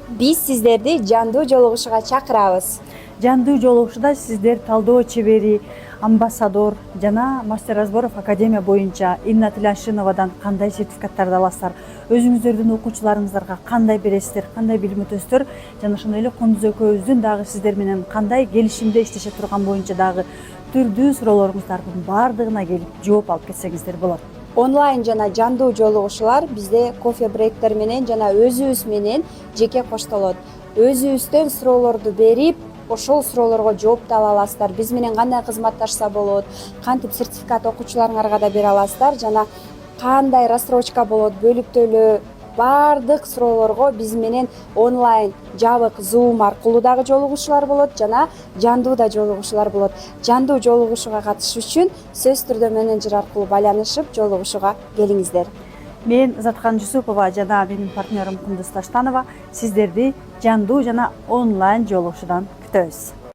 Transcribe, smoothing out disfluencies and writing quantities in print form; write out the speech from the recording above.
Биз сиздерди жандуу жолугушууга чакырабыз. Жандуу жолугушууда сиздер талдоо чебери, амбассадор жана мастер Разборов академия боюнча Инна Тиляншиновадан кандай сертификаттарды аласыздар, өзүңүздөрдүн окуучуларыңыздарга кандай бересиздер, кандай билим өтөсүздөр жана ошондой эле Кундуз экөөбүздүн дагы сиздер менен кандай келишимде иштеше турган боюнча дагы түрдүү суроолоруңуздардын баардыгына келип жооп алып кетсеңиздер болот. Онлайн жана жандуу жолугушуулар бизде кофе брейктер менен жана өзүбүз менен жеке коштолот. Өзүбүздөн суроолорду берип, ошол суроолорго жооп ала аласыздар. Биз менен кандай кызматташса болот, кантип сертификат окуучуларыңарга да бере аласыздар жана кандай рассрочка болот, бөлүктөлүү баардык суроолорго биз менен онлайн жабык Zoom аркылуу дагы жолугушуулар болот жана жандуу да жолугушуулар болот. Жандуу жолугушууга катышуу үчүн сөзсүз түрдө менеджер аркылуу байланышып жолугушууга келиңиздер. Мен Заткан Жусупова жана менин партнерим Кундуз Таштанова сиздерди жандуу жана онлайн жолугушуудан күтөбүз.